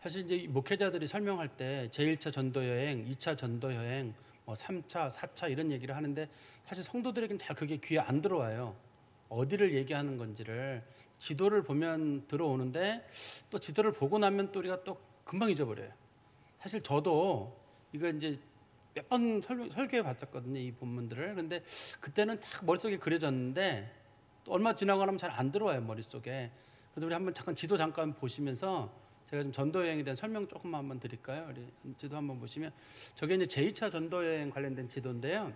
사실 이제 목회자들이 설명할 때 제1차 전도 여행, 2차 전도 여행, 뭐 3차, 4차 이런 얘기를 하는데 사실 성도들에게는 잘 그게 귀에 안 들어와요. 어디를 얘기하는 건지를 지도를 보면 들어오는데 또 지도를 보고 나면 또 우리가 또 금방 잊어버려요. 사실 저도 이거 이제 몇 번 설교해 봤었거든요, 이 본문들을. 근데 그때는 딱 머릿속에 그려졌는데 또 얼마 지나고 나면 잘 안 들어와요, 머릿속에. 그래서 우리 한번 잠깐 지도 보시면서 제가 좀 전도 여행에 대한 설명 조금만 한번 드릴까요? 우리 지도 한번 보시면 저게 이제 제2차 전도 여행 관련된 지도인데요.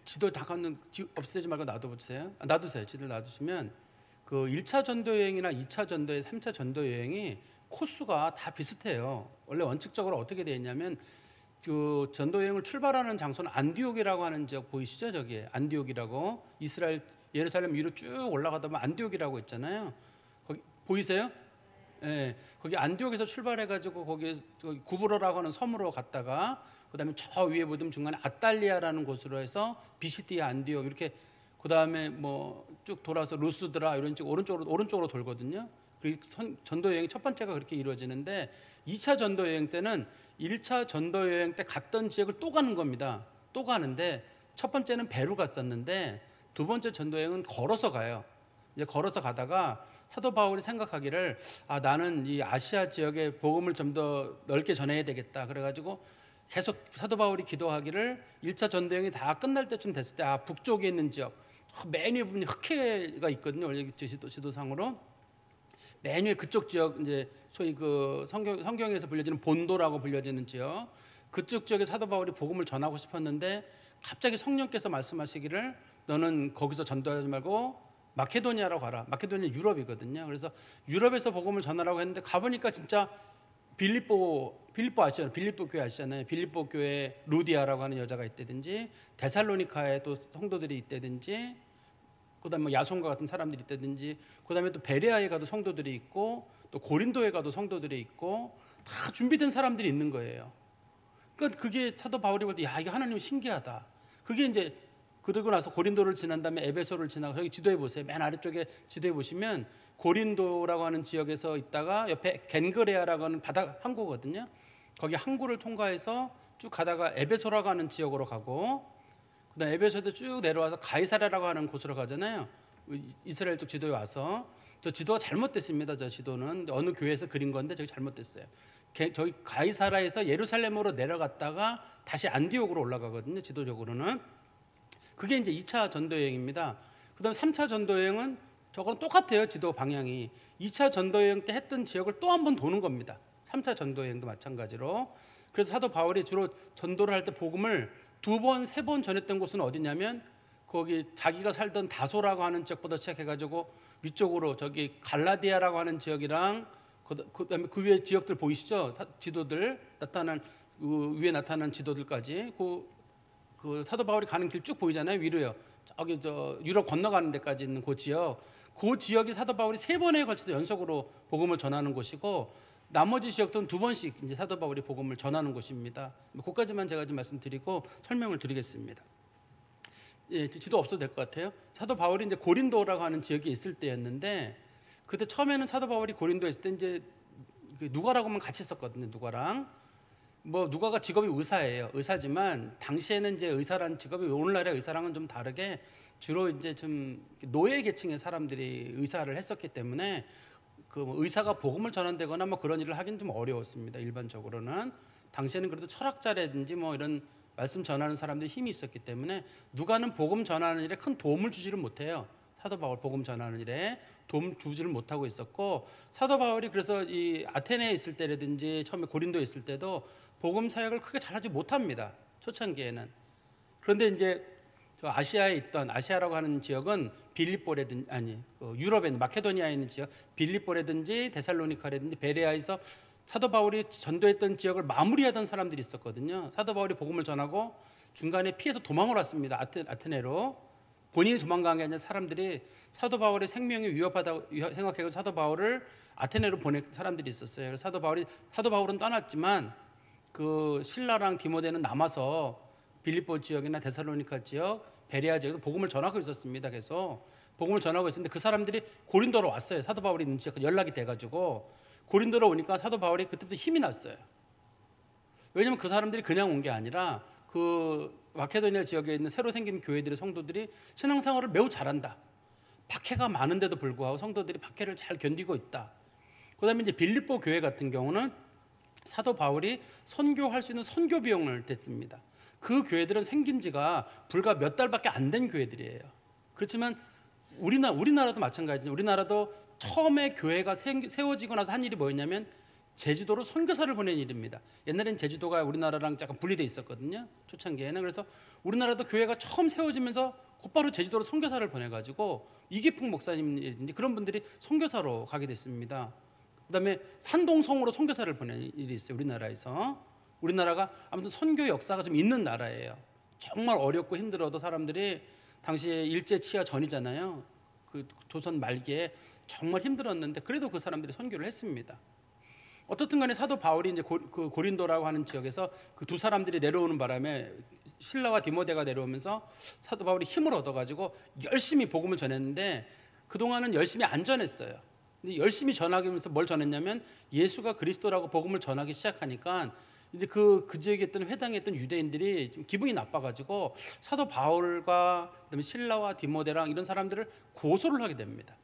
지도 잠깐 없애지 말고 놔둬보세요. 놔두세요. 지도를 놔두시면 그 1차 전도 여행이나 2차 전도 여행, 3차 전도 여행이 코스가 다 비슷해요. 원래 원칙적으로 어떻게 되어 있냐면 그 전도 여행을 출발하는 장소는 안디옥이라고 하는 지역 보이시죠? 저기 안디옥이라고 이스라엘 예루살렘 위로 쭉 올라가다 보면 안디옥이라고 있잖아요. 거기 보이세요? 예, 거기 안디옥에서 출발해가지고 거기 구브로라고 하는 섬으로 갔다가 그다음에 저 위에 보면 중간에 아달리아라는 곳으로 해서 비시디아 안디옥 이렇게 그다음에 뭐 쭉 돌아서 루스드라 이런 쪽 오른쪽으로 돌거든요. 그 전도 여행 첫 번째가 그렇게 이루어지는데 2차 전도 여행 때는 1차 전도 여행 때 갔던 지역을 또 가는 겁니다. 또 가는데 첫 번째는 배로 갔었는데 두 번째 전도 여행은 걸어서 가요. 이제 걸어서 가다가 사도 바울이 생각하기를 나는 이 아시아 지역에 복음을 좀 더 넓게 전해야 되겠다. 그래가지고 계속 사도 바울이 기도하기를 1차 전도여행이 다 끝날 때쯤 됐을 때 북쪽에 있는 지역 맨 위에 보면 흑해가 있거든요. 원래 지도상으로 맨 위에 그쪽 지역 이제 소위 그 성경에서 불려지는 본도라고 불려지는 지역 그쪽 지역에 사도 바울이 복음을 전하고 싶었는데 갑자기 성령께서 말씀하시기를 너는 거기서 전도하지 말고 마케도니아로 가라. 마케도니아 유럽이거든요. 그래서 유럽에서 복음을 전하라고 했는데 가보니까 진짜 빌립보 아시잖아요. 빌립보 교회 아시잖아요. 빌립보 교회에 루디아라고 하는 여자가 있다든지 데살로니카에 또 성도들이 있다든지 그다음에 뭐 야손과 같은 사람들이 있다든지 그다음에 또 베레아에 가도 성도들이 있고 또 고린도에 가도 성도들이 있고 다 준비된 사람들이 있는 거예요. 그러니까 그게 사도 바울이 볼 때 이게 하나님 신기하다. 그게 이제 그러고 나서 고린도를 지난 다음에 에베소를 지나고 여기 지도해 보세요. 맨 아래쪽에 지도해 보시면 고린도라고 하는 지역에서 있다가 옆에 겐그레아라고 하는 바다 항구거든요. 거기 항구를 통과해서 쭉 가다가 에베소라고 하는 지역으로 가고 그다음 에베소에서 쭉 내려와서 가이사랴라고 하는 곳으로 가잖아요. 이스라엘 쪽 지도에 와서 저 지도가 잘못됐습니다. 저 지도는 어느 교회에서 그린 건데 저기 잘못됐어요. 저기 가이사랴에서 예루살렘으로 내려갔다가 다시 안디옥으로 올라가거든요. 지도적으로는 그게 이제 2차 전도 여행입니다. 그다음 3차 전도 여행은 저거는 똑같아요. 지도 방향이 2차 전도 여행 때 했던 지역을 또 한 번 도는 겁니다. 3차 전도 여행도 마찬가지로. 그래서 사도 바울이 주로 전도를 할 때 복음을 2번, 3번 전했던 곳은 어디냐면 거기 자기가 살던 다소라고 하는 지역부터 시작해가지고 위쪽으로 저기 갈라디아라고 하는 지역이랑 그다음에 그 위에 지역들 보이시죠? 지도들 나타난 위에 나타난 지도들까지 그 사도 바울이 가는 길 쭉 보이잖아요. 위로요. 저기 유럽 건너가는 데까지 있는 그 지역이 사도 바울이 3번에 걸쳐서 연속으로 복음을 전하는 곳이고 나머지 지역들은 2번씩 이제 사도 바울이 복음을 전하는 곳입니다. 그까지만 제가 좀 말씀드리고 설명을 드리겠습니다. 예, 지도 없어도 될 것 같아요. 사도 바울이 이제 고린도라고 하는 지역에 있을 때였는데 그때 처음에는 사도 바울이 고린도에 있을 때 이제 누가라고만 같이 있었거든요. 누가가 직업이 의사예요. 의사지만 당시에는 이제 의사라는 직업이 오늘날의 의사랑은 좀 다르게 주로 이제 좀 노예 계층의 사람들이 의사를 했었기 때문에 그 의사가 복음을 전한다거나 뭐 그런 일을 하기는 좀 어려웠습니다. 일반적으로는 당시에는 그래도 철학자라든지 뭐 이런 말씀 전하는 사람들이 힘이 있었기 때문에 누가는 복음 전하는 일에 큰 도움을 주지를 못해요. 사도 바울 복음 전하는 일에 도움 주지를 못하고 있었고 사도 바울이 그래서 이 아테네에 있을 때라든지 처음에 고린도에 있을 때도 복음 사역을 크게 잘하지 못합니다. 초창기에는. 그런데 이제 아시아에 있던 아시아라고 하는 지역은 빌립보라든지 유럽에 있는 마케도니아에 있는 지역 빌립보라든지 데살로니카라든지 베레아에서 사도 바울이 전도했던 지역을 마무리하던 사람들이 있었거든요. 사도 바울이 복음을 전하고 중간에 피해서 도망을 왔습니다. 아테네로. 본인이 도망간 게 아니라 사람들이 사도 바울의 생명이 위협하다고 생각해서 사도 바울을 아테네로 보낸 사람들이 있었어요. 사도 바울은 떠났지만 그 실라랑 디모데는 남아서 빌립보 지역이나 데살로니카 지역, 베레아 지역에서 복음을 전하고 있었습니다. 그래서 복음을 전하고 있었는데 그 사람들이 고린도로 왔어요. 사도 바울이 있는 지역 연락이 돼가지고 고린도로 오니까 사도 바울이 그때부터 힘이 났어요. 왜냐하면 그 사람들이 그냥 온 게 아니라 그 마케도니아 지역에 있는 새로 생긴 교회들의 성도들이 신앙생활을 매우 잘한다. 박해가 많은데도 불구하고 성도들이 박해를 잘 견디고 있다. 그다음에 이제 빌립보 교회 같은 경우는 사도 바울이 선교할 수 있는 선교 비용을 댔습니다. 그 교회들은 생긴 지가 불과 몇 달밖에 안 된 교회들이에요. 그렇지만 우리나라도 마찬가지죠. 우리나라도 처음에 교회가 세워지고 나서 한 일이 뭐였냐면 제주도로 선교사를 보낸 일입니다. 옛날엔 제주도가 우리나라랑 약간 분리돼 있었거든요. 초창기에는. 그래서 우리나라도 교회가 처음 세워지면서 곧바로 제주도로 선교사를 보내가지고 이기풍 목사님이라든지 그런 분들이 선교사로 가게 됐습니다. 그다음에 산동성으로 선교사를 보낸 일이 있어요. 우리나라에서. 우리나라가 아무튼 선교 역사가 좀 있는 나라예요. 정말 어렵고 힘들어도 사람들이 당시에 일제 치하 전이잖아요. 그 조선 말기에 정말 힘들었는데 그래도 그 사람들이 선교를 했습니다. 어떻든 간에 사도 바울이 이제 그 고린도라고 하는 지역에서 그 두 사람들이 내려오는 바람에 실라와 디모데가 내려오면서 사도 바울이 힘을 얻어가지고 열심히 복음을 전했는데 그동안은 열심히 안 전했어요. 근데 열심히 전하면서 뭘 전했냐면 예수가 그리스도라고 복음을 전하기 시작하니까 이제 그 지역에 있던 회당에 있던 유대인들이 좀 기분이 나빠가지고 사도 바울과 그다음에 실라와 디모데랑 이런 사람들을 고소를 하게 됩니다.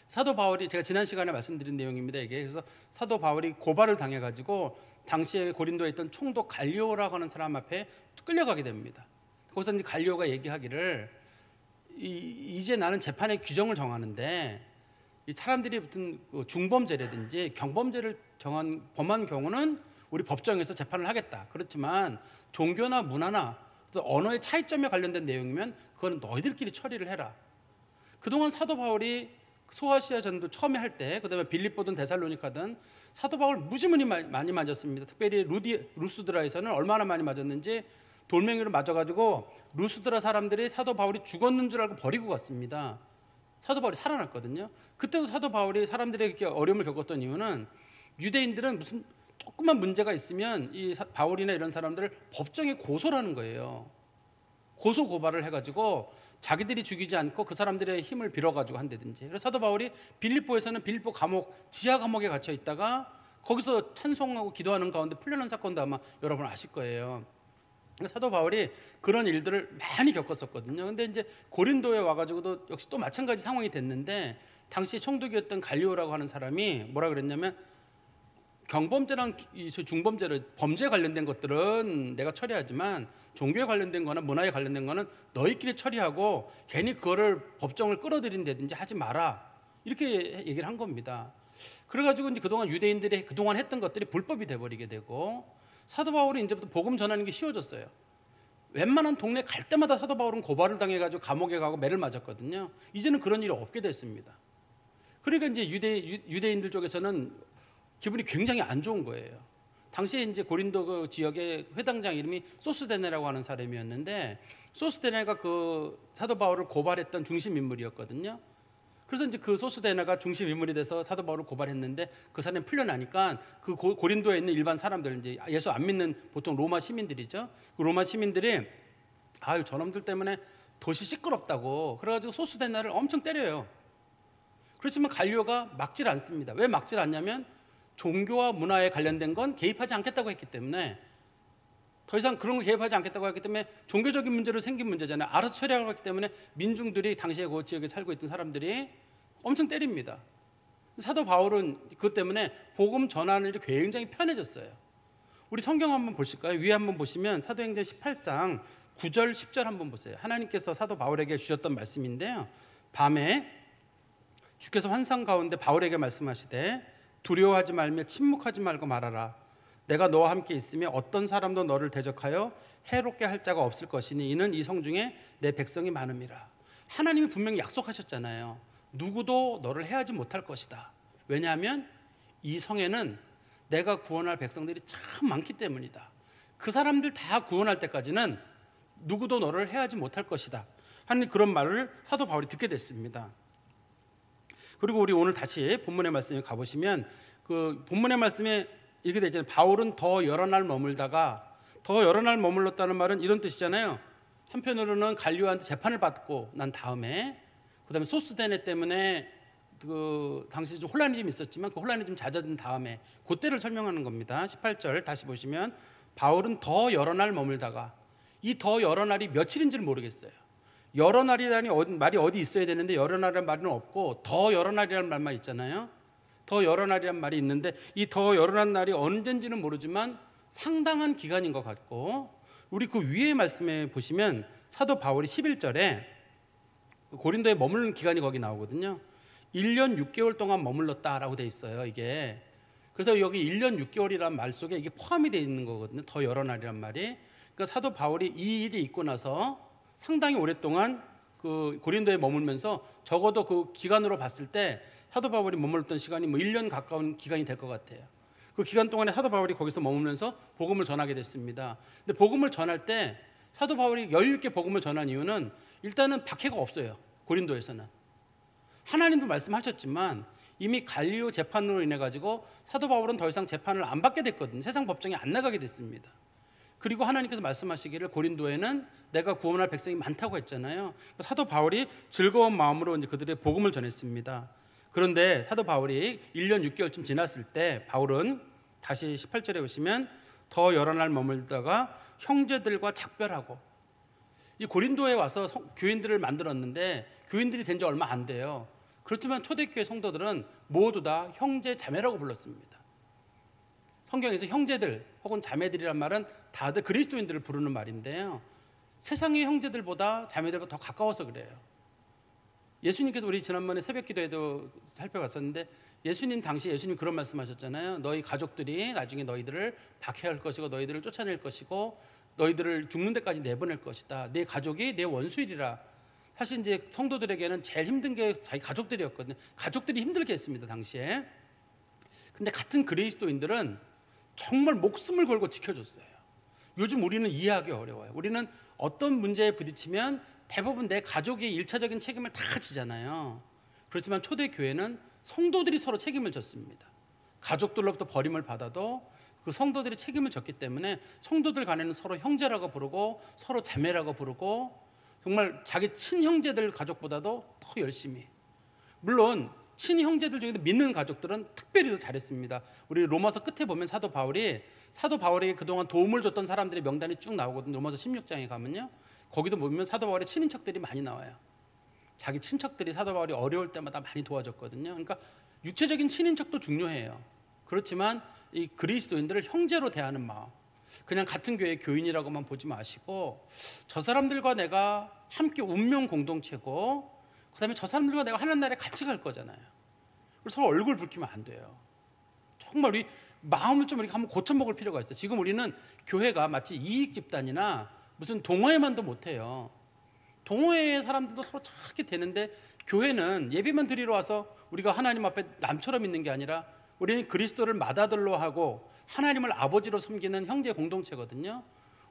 사도 바울이 제가 지난 시간에 말씀드린 내용입니다. 이게 그래서 사도 바울이 고발을 당해가지고 당시에 고린도에 있던 총독 갈리오라고 하는 사람 앞에 끌려가게 됩니다. 거기서 이제 갈리오가 얘기하기를 이제 나는 재판의 규정을 정하는데 이 사람들이 무슨 중범죄라든지 경범죄를 범한 경우는 우리 법정에서 재판을 하겠다. 그렇지만 종교나 문화나 언어의 차이점에 관련된 내용이면 그건 너희들끼리 처리를 해라. 그동안 사도 바울이 소아시아 전도 처음에 할 때, 그다음에 빌립보든 데살로니카든 사도 바울 무지무지 많이 맞았습니다. 특별히 루스드라에서는 얼마나 많이 맞았는지 돌멩이로 맞아가지고 루스드라 사람들이 사도 바울이 죽었는 줄 알고 버리고 갔습니다. 사도 바울이 살아났거든요. 그때도 사도 바울이 사람들에게 어려움을 겪었던 이유는 유대인들은 무슨 조그만 문제가 있으면 이 바울이나 이런 사람들을 법정에 고소를 하는 거예요. 고소 고발을 해가지고 자기들이 죽이지 않고 그 사람들의 힘을 빌어가지고 한다든지. 그래서 사도 바울이 빌립보에서는 빌립보 감옥, 지하 감옥에 갇혀 있다가 거기서 찬송하고 기도하는 가운데 풀려난 사건도 아마 여러분 아실 거예요. 사도 바울이 그런 일들을 많이 겪었었거든요. 근데 이제 고린도에 와가지고도 역시 또 마찬가지 상황이 됐는데 당시 총독이었던 갈리오라고 하는 사람이 뭐라 그랬냐면 경범죄랑 중범죄를 범죄에 관련된 것들은 내가 처리하지만 종교에 관련된 거나 문화에 관련된 거는 너희끼리 처리하고 괜히 그거를 법정을 끌어들인다든지 하지 마라. 이렇게 얘기를 한 겁니다. 그래가지고 이제 그동안 유대인들이 그동안 했던 것들이 불법이 돼버리게 되고 사도 바울이 이제부터 복음 전하는 게 쉬워졌어요. 웬만한 동네 갈 때마다 사도 바울은 고발을 당해가지고 감옥에 가고 매를 맞았거든요. 이제는 그런 일이 없게 됐습니다. 그러니까 이제 유대인들 쪽에서는 기분이 굉장히 안 좋은 거예요. 당시에 이제 고린도 그 지역의 회당장 이름이 소스데네라고 하는 사람이었는데 소스데네가 그 사도 바울을 고발했던 중심 인물이었거든요. 그래서 이제 그 소스데네가 중심 인물이 돼서 사도 바울을 고발했는데 그 사람이 풀려나니까 그 고린도에 있는 일반 사람들 이제 예수 안 믿는 보통 로마 시민들이죠. 그 로마 시민들이 아유 저놈들 때문에 도시 시끄럽다고 그래가지고 소스데네를 엄청 때려요. 그렇지만 갈리오가 막질 않습니다. 왜 막질 않냐면 종교와 문화에 관련된 건 개입하지 않겠다고 했기 때문에 더 이상 그런 거 개입하지 않겠다고 했기 때문에 종교적인 문제로 생긴 문제잖아요. 알아서 처리하고 했기 때문에 민중들이 당시에 그 지역에 살고 있던 사람들이 엄청 때립니다. 사도 바울은 그것 때문에 복음 전하는 일이 굉장히 편해졌어요. 우리 성경 한번 보실까요? 위에 한번 보시면 사도행전 18장 9절 10절 한번 보세요. 하나님께서 사도 바울에게 주셨던 말씀인데요. 밤에 주께서 환상 가운데 바울에게 말씀하시되 두려워하지 말며 침묵하지 말고 말하라. 내가 너와 함께 있으며 어떤 사람도 너를 대적하여 해롭게 할 자가 없을 것이니 이는 이 성중에 내 백성이 많음이라. 하나님이 분명히 약속하셨잖아요. 누구도 너를 해하지 못할 것이다. 왜냐하면 이 성에는 내가 구원할 백성들이 참 많기 때문이다. 그 사람들 다 구원할 때까지는 누구도 너를 해하지 못할 것이다 하는 그런 말을 사도 바울이 듣게 됐습니다. 그리고 우리 오늘 다시 본문의 말씀에 가보시면 그 본문의 말씀에 이렇게 되잖아요. 바울은 더 여러 날 머물다가 더 여러 날 머물렀다는 말은 이런 뜻이잖아요. 한편으로는 갈리오한테 재판을 받고 난 다음에 그다음에 소스데네 때문에 당시 좀 혼란이 좀 있었지만 그 혼란이 좀 잦아든 다음에 그때를 설명하는 겁니다. 18절 다시 보시면 바울은 더 여러 날 머물다가 이 더 여러 날이 며칠인지를 모르겠어요. 여러 날이라니 말이 어디 있어야 되는데 여러 날이라는 말은 없고 더 여러 날이라는 말만 있잖아요. 더 여러 날이라는 말이 있는데 이 더 여러 날이 언젠지는 모르지만 상당한 기간인 것 같고 우리 그 위에 말씀에 보시면 사도 바울이 11절에 고린도에 머무르는 기간이 거기 나오거든요. 1년 6개월 동안 머물렀다라고 돼 있어요. 이게 그래서 여기 1년 6개월이라는 말 속에 이게 포함이 되어 있는 거거든요. 더 여러 날이란 말이. 그러니까 사도 바울이 이 일이 있고 나서 상당히 오랫동안 그 고린도에 머물면서 적어도 그 기간으로 봤을 때 사도 바울이 머물렀던 시간이 뭐 1년 가까운 기간이 될 것 같아요. 그 기간 동안에 사도 바울이 거기서 머물면서 복음을 전하게 됐습니다. 근데 복음을 전할 때 사도 바울이 여유 있게 복음을 전한 이유는 일단은 박해가 없어요. 고린도에서는 하나님도 말씀하셨지만 이미 갈리오 재판으로 인해 가지고 사도 바울은 더 이상 재판을 안 받게 됐거든요. 세상 법정에 안 나가게 됐습니다. 그리고 하나님께서 말씀하시기를 고린도에는 내가 구원할 백성이 많다고 했잖아요. 사도 바울이 즐거운 마음으로 이제 그들의 복음을 전했습니다. 그런데 사도 바울이 1년 6개월쯤 지났을 때 바울은 다시 18절에 보시면 더 여러 날 머물다가 형제들과 작별하고 이 고린도에 와서 교인들을 만들었는데 교인들이 된 지 얼마 안 돼요. 그렇지만 초대교회 성도들은 모두 다 형제 자매라고 불렀습니다. 성경에서 형제들 혹은 자매들이란 말은 다들 그리스도인들을 부르는 말인데요. 세상의 형제들보다 자매들보다 더 가까워서 그래요. 예수님께서 우리 지난번에 새벽 기도에도 살펴봤었는데 예수님 당시 예수님 그런 말씀하셨잖아요. 너희 가족들이 나중에 너희들을 박해할 것이고 너희들을 쫓아낼 것이고 너희들을 죽는 데까지 내보낼 것이다. 내 가족이 내 원수이리라. 사실 이제 성도들에게는 제일 힘든 게 자기 가족들이었거든요. 가족들이 힘들게 했습니다 당시에. 근데 같은 그리스도인들은 정말 목숨을 걸고 지켜줬어요. 요즘 우리는 이해하기 어려워요. 우리는 어떤 문제에 부딪히면 대부분 내 가족이 일차적인 책임을 다 지잖아요. 그렇지만 초대교회는 성도들이 서로 책임을 졌습니다. 가족들로부터 버림을 받아도 그 성도들이 책임을 졌기 때문에 성도들 간에는 서로 형제라고 부르고 서로 자매라고 부르고 정말 자기 친형제들 가족보다도 더 열심히. 물론 친형제들 중에도 믿는 가족들은 특별히 더 잘했습니다. 우리 로마서 끝에 보면 사도 바울에게 그동안 도움을 줬던 사람들의 명단이 쭉 나오거든요. 로마서 16장에 가면요. 거기도 보면 사도 바울의 친인척들이 많이 나와요. 자기 친척들이 사도 바울이 어려울 때마다 많이 도와줬거든요. 그러니까 육체적인 친인척도 중요해요. 그렇지만 이 그리스도인들을 형제로 대하는 마음, 그냥 같은 교회 교인이라고만 보지 마시고 저 사람들과 내가 함께 운명 공동체고 그다음에 저 사람들과 내가 하나님 나라에 같이 갈 거잖아요. 그래서 서로 얼굴 붉히면 안 돼요. 정말 우리 마음을 좀 이렇게 한번 고쳐먹을 필요가 있어요. 지금 우리는 교회가 마치 이익 집단이나 무슨 동호회만도 못해요. 동호회 사람들도 서로 저렇게 되는데 교회는 예배만 드리러 와서 우리가 하나님 앞에 남처럼 있는 게 아니라 우리는 그리스도를 맏아들로 하고 하나님을 아버지로 섬기는 형제 공동체거든요.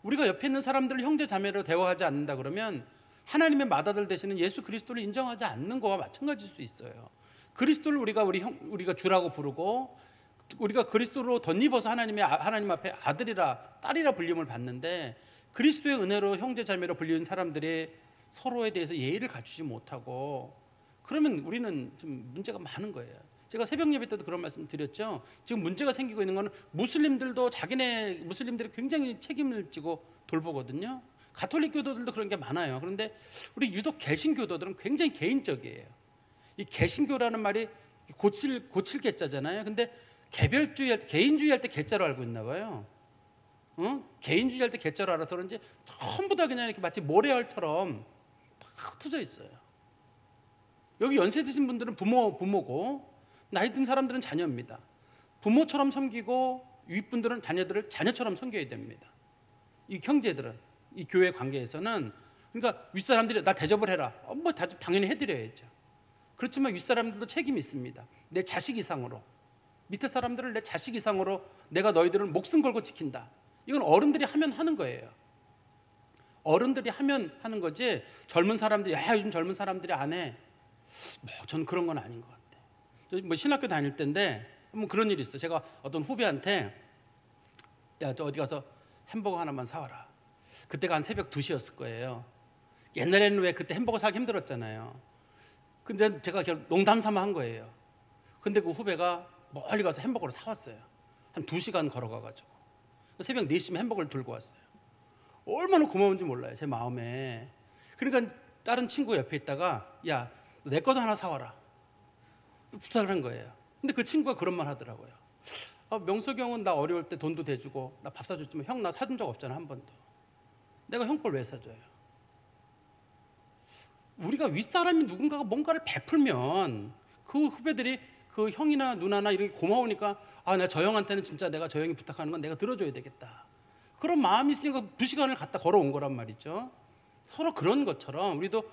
우리가 옆에 있는 사람들을 형제 자매로 대화하지 않는다 그러면 하나님의 맏아들 되시는 예수 그리스도를 인정하지 않는 거와 마찬가지일 수 있어요. 그리스도를 우리가 주라고 부르고 우리가 그리스도로 덧입어서 하나님 앞에 아들이라 딸이라 불림을 받는데 그리스도의 은혜로 형제 자매로 불리는 사람들이 서로에 대해서 예의를 갖추지 못하고 그러면 우리는 좀 문제가 많은 거예요. 제가 새벽 예배 때도 그런 말씀 드렸죠. 지금 문제가 생기고 있는 거는 무슬림들이 굉장히 책임을 지고 돌보거든요. 가톨릭 교도들도 그런 게 많아요. 그런데 우리 유독 개신교도들은 굉장히 개인적이에요. 이 개신교라는 말이 고칠 개자잖아요. 근데 개인주의 할 때 개자로 알고 있나 봐요. 개인주의 할 때 개자로 알아서 그런지 전부 다 그냥 이렇게 마치 모래알처럼 다 흩어져 있어요. 여기 연세 드신 분들은 부모고 나이 든 사람들은 자녀입니다. 부모처럼 섬기고 윗분들은 자녀들을 자녀처럼 섬겨야 됩니다. 이 형제들은 이 교회 관계에서는 그러니까 윗사람들이 나 대접을 해라. 뭐 당연히 해드려야죠. 그렇지만 윗사람들도 책임이 있습니다. 내 자식 이상으로 밑에 사람들을 내 자식 이상으로 내가 너희들을 목숨 걸고 지킨다. 이건 어른들이 하면 하는 거예요. 어른들이 하면 하는 거지 젊은 사람들이 요즘 젊은 사람들이 안 해. 전 그런 건 아닌 것 같아요. 뭐 신학교 다닐 때인데 뭐 그런 일이 있어요. 제가 어떤 후배한테 야, 저 어디 가서 햄버거 하나만 사와라. 그때가 한 새벽 2시였을 거예요. 옛날에는 왜 그때 햄버거 사기 힘들었잖아요. 근데 제가 그냥 농담 삼아 한 거예요. 근데 그 후배가 멀리 가서 햄버거를 사왔어요. 한 2시간 걸어가가지고 새벽 4시면 햄버거를 들고 왔어요. 얼마나 고마운지 몰라요, 제 마음에. 그러니까 다른 친구 옆에 있다가 야, 내 것도 하나 사와라 부탁을 한 거예요. 근데 그 친구가 그런 말 하더라고요. 명석이 형은 나 어려울 때 돈도 대주고 나 밥 사줬지만 형 나 사준 적 없잖아, 한 번도. 내가 형 걸 왜 사줘요? 우리가 윗사람이 누군가가 뭔가를 베풀면 그 후배들이 그 형이나 누나나 이렇게 고마우니까 나 저 형한테는 진짜 내가 저 형이 부탁하는 건 내가 들어줘야 되겠다. 그런 마음이 있으니까 2시간을 갖다 걸어온 거란 말이죠. 서로 그런 것처럼 우리도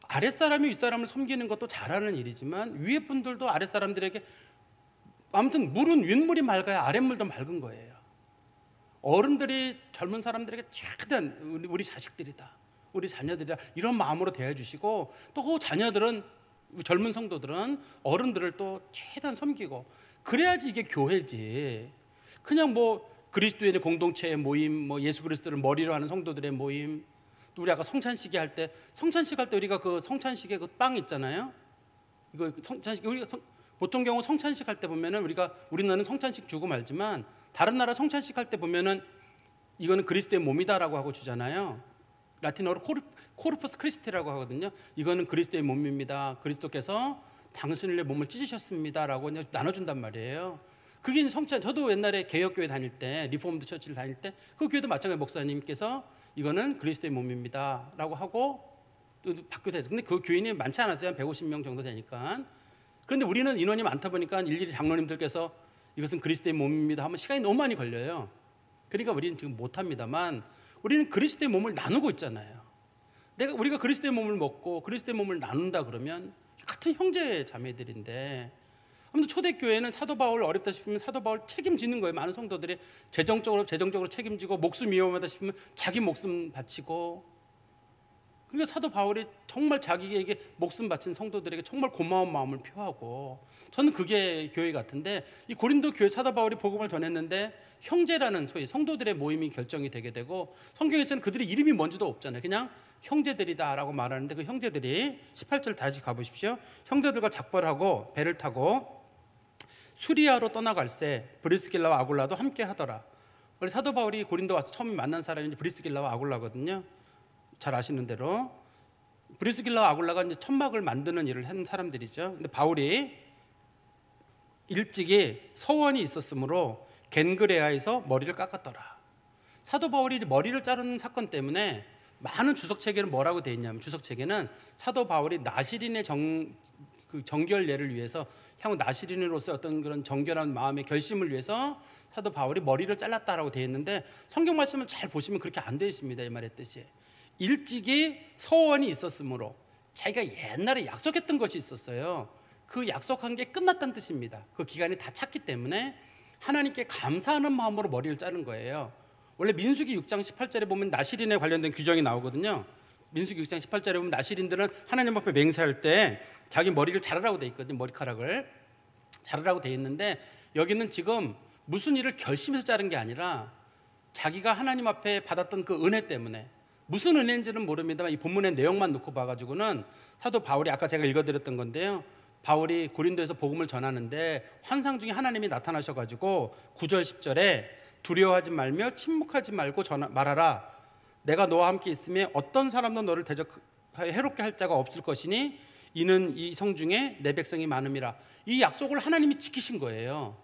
아랫사람이 윗사람을 섬기는 것도 잘하는 일이지만 위에 분들도 아랫사람들에게 아무튼 물은 윗물이 맑아야 아랫물도 맑은 거예요. 어른들이 젊은 사람들에게 최대한 우리 자식들이다, 우리 자녀들이다 이런 마음으로 대해주시고 또 그 자녀들은 젊은 성도들은 어른들을 또 최대한 섬기고 그래야지 이게 교회지. 그냥 뭐 그리스도인의 공동체의 모임, 뭐 예수 그리스도를 머리로 하는 성도들의 모임. 또 우리 아까 성찬식이 할 때 우리가 그 성찬식에 그 빵 있잖아요. 이거 성찬식 우리가 보통 경우 성찬식 할 때 보면은 우리나라는 성찬식 주고 말지만 다른 나라 성찬식 할 때 보면은 이거는 그리스도의 몸이다라고 하고 주잖아요. 라틴어로 코르푸스 크리스티라고 하거든요. 이거는 그리스도의 몸입니다. 그리스도께서 당신의 몸을 찢으셨습니다라고 나눠준단 말이에요. 그게 성찬. 저도 옛날에 개혁교회 다닐 때, 리포먼드 처치를 다닐 때 그 교회도 마찬가지 목사님께서 이거는 그리스도의 몸입니다라고 하고 또 바뀌어서 했어요. 근데 그 교인이 많지 않았어요. 한 150명 정도 되니까. 그런데 우리는 인원이 많다 보니까 일일이 장로님들께서 이것은 그리스도의 몸입니다 하면 시간이 너무 많이 걸려요. 그러니까 우리는 지금 못합니다만 우리는 그리스도의 몸을 나누고 있잖아요. 우리가 그리스도의 몸을 먹고 그리스도의 몸을 나눈다 그러면 같은 형제 자매들인데, 아무튼 초대교회는 사도 바울 어렵다 싶으면 사도 바울 책임지는 거예요. 많은 성도들이 재정적으로 책임지고 목숨 위험하다 싶으면 자기 목숨 바치고. 그러니까 사도 바울이 정말 자기에게 목숨 바친 성도들에게 정말 고마운 마음을 표하고, 저는 그게 교회 같은데 이 고린도 교회 사도 바울이 복음을 전했는데 형제라는 소위 성도들의 모임이 결정이 되게 되고, 성경에서는 그들의 이름이 뭔지도 없잖아요. 그냥 형제들이다라고 말하는데 그 형제들이 18절 다시 가보십시오. 형제들과 작별을 하고 배를 타고 수리아로 떠나갈새 브리스길라와 아굴라도 함께 하더라. 원래 사도 바울이 고린도 와서 처음 만난 사람이 브리스길라와 아굴라거든요. 잘 아시는 대로 브리스길라와 아굴라가 이제 천막을 만드는 일을 한 사람들이죠. 근데 바울이 일찍이 서원이 있었으므로 겐그레아에서 머리를 깎았더라. 사도 바울이 머리를 자르는 사건 때문에 많은 주석 체계는 뭐라고 되어 있냐면, 주석 체계는 사도 바울이 나시린의 정결례를 위해서 향후 나시린으로서 어떤 그런 정결한 마음의 결심을 위해서 사도 바울이 머리를 잘랐다라고 되어 있는데, 성경 말씀을 잘 보시면 그렇게 안 되어 있습니다. 이 말의 뜻이 일찍이 서원이 있었으므로, 자기가 옛날에 약속했던 것이 있었어요. 그 약속한 게 끝났다는 뜻입니다. 그 기간이 다 찼기 때문에 하나님께 감사하는 마음으로 머리를 자른 거예요. 원래 민수기 6장 18절에 보면 나시린에 관련된 규정이 나오거든요. 민수기 6장 18절에 보면 나시린들은 하나님 앞에 맹세할 때 자기 머리를 자르라고 돼 있거든요. 머리카락을 자르라고 돼 있는데, 여기는 지금 무슨 일을 결심해서 자른 게 아니라 자기가 하나님 앞에 받았던 그 은혜 때문에, 무슨 은혜인지는 모릅니다만 이 본문의 내용만 놓고 봐가지고는 사도 바울이 아까 제가 읽어드렸던 건데요. 바울이 고린도에서 복음을 전하는데 환상 중에 하나님이 나타나셔가지고 9절 10절에 두려워하지 말며 침묵하지 말고 말하라. 내가 너와 함께 있음에 어떤 사람도 너를 대적하여 해롭게 할 자가 없을 것이니 이는 이 성중에 내 백성이 많음이라. 이 약속을 하나님이 지키신 거예요.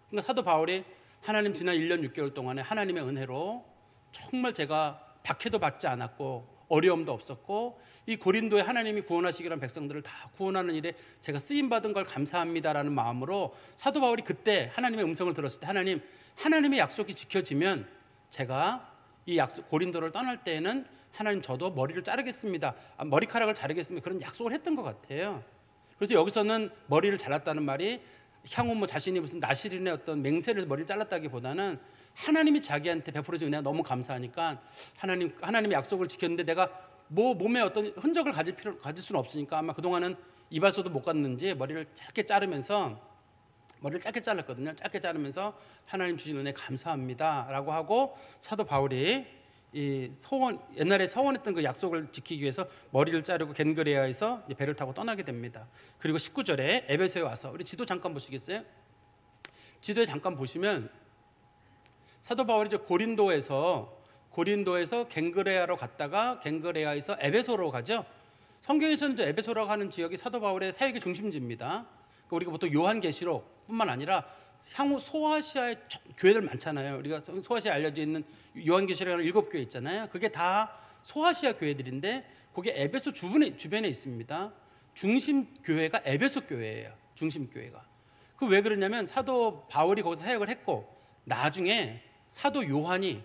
그러니까 사도 바울이 하나님 지난 1년 6개월 동안에 하나님의 은혜로 정말 제가 박해도 받지 않았고 어려움도 없었고, 이 고린도에 하나님이 구원하시기란 백성들을 다 구원하는 일에 제가 쓰임받은 걸 감사합니다라는 마음으로 사도 바울이 그때 하나님의 음성을 들었을 때 하나님의 약속이 지켜지면 제가 이 약속 고린도를 떠날 때에는 하나님 저도 머리를 자르겠습니다, 머리카락을 자르겠습니다, 그런 약속을 했던 것 같아요. 그래서 여기서는 머리를 잘랐다는 말이 향후 뭐 자신이 무슨 나시린의 어떤 맹세를 머리를 잘랐다기보다는 하나님이 자기한테 베풀어진 은혜가 너무 감사하니까 하나님의 약속을 지켰는데 내가 뭐 몸에 어떤 흔적을 가질 수는 없으니까 아마 그동안은 이발소도 못 갔는지 머리를 짧게 잘랐거든요. 짧게 자르면서 하나님 주신 은혜 감사합니다라고 하고 사도 바울이 이 소원 옛날에 서원했던 그 약속을 지키기 위해서 머리를 자르고 겐그레아에서 배를 타고 떠나게 됩니다. 그리고 19절에 에베소에 와서 우리 지도 잠깐 보시겠어요? 지도에 잠깐 보시면 사도 바울이 이제 고린도에서 겐그레아로 갔다가 겐그레아에서 에베소로 가죠. 성경에서는 이제 에베소라고 하는 지역이 사도 바울의 사역의 중심지입니다. 그러니까 우리가 보통 요한계시록뿐만 아니라 향후 소아시아의 교회들 많잖아요. 우리가 소아시아에 알려져 있는 요한계시록이라는 7교회 있잖아요. 그게 다 소아시아 교회들인데 그게 에베소 주변에 있습니다. 중심 교회가 에베소 교회예요. 중심 교회가. 그 왜 그러냐면 사도 바울이 거기서 사역을 했고 나중에 사도 요한이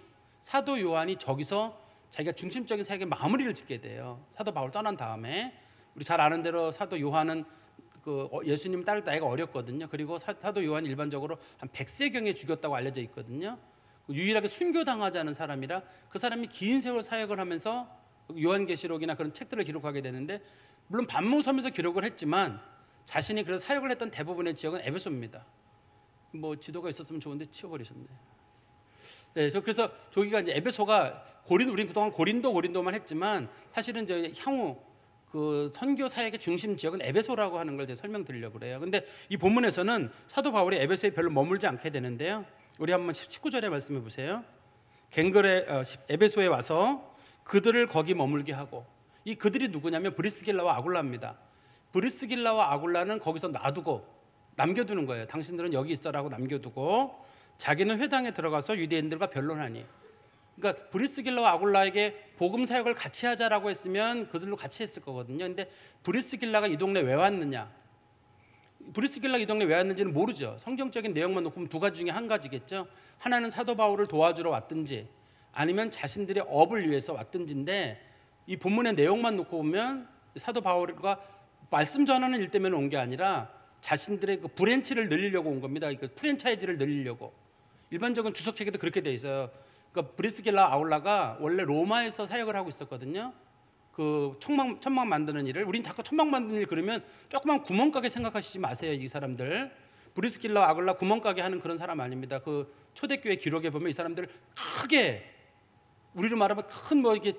저기서 자기가 중심적인 사역의 마무리를 짓게 돼요. 사도 바울 떠난 다음에 우리 잘 아는 대로 사도 요한은 그 예수님 따를 때 아이가 어렸거든요. 그리고 사도 요한이 일반적으로 한 100세경에 죽였다고 알려져 있거든요. 유일하게 순교당하지 않은 사람이라 그 사람이 긴 세월 사역을 하면서 요한계시록이나 그런 책들을 기록하게 되는데 물론 반모섬에서 기록을 했지만 자신이 그래서 사역을 했던 대부분의 지역은 에베소입니다. 뭐 지도가 있었으면 좋은데 치워버리셨네. 네, 그래서 저기가 이제 에베소가 우리는 그동안 고린도만 했지만 사실은 이제 향후 그 선교 사역의 중심 지역은 에베소라고 하는 걸 제가 설명드리려고 그래요. 근데 이 본문에서는 사도 바울이 에베소에 별로 머물지 않게 되는데요. 우리 한번 19절에 말씀해 보세요. 에베소에 와서 그들을 거기 머물게 하고, 이 그들이 누구냐면 브리스길라와 아굴라입니다. 브리스길라와 아굴라는 거기서 남겨두는 거예요. 당신들은 여기 있어라고 남겨두고 자기는 회당에 들어가서 유대인들과 변론하니. 그러니까 브리스길라와 아굴라에게 복음 사역을 같이 하자라고 했으면 그들로 같이 했을 거거든요. 근데 브리스길라가 이 동네 왜 왔느냐? 브리스길라가 이 동네 왜 왔는지는 모르죠. 성경적인 내용만 놓고 보면 두 가지 중에 한 가지겠죠. 하나는 사도 바울을 도와주러 왔든지 아니면 자신들의 업을 위해서 왔든지인데 이 본문의 내용만 놓고 보면 사도 바울과 말씀 전하는 일 때문에 온 게 아니라 자신들의 그 브랜치를 늘리려고 온 겁니다. 그 프랜차이즈를 늘리려고. 일반적인 주석책에도 그렇게 돼 있어요. 그러니까 브리스길라 아울라가 원래 로마에서 사역을 하고 있었거든요. 그 천막 만드는 일을. 우린 자꾸 천막 만드는 일 그러면 조그만 구멍가게 생각하시지 마세요. 이 사람들. 브리스길라 아굴라 구멍가게 하는 그런 사람 아닙니다. 그 초대교회 기록에 보면 이 사람들 크게 우리로 말하면 큰 뭐 이게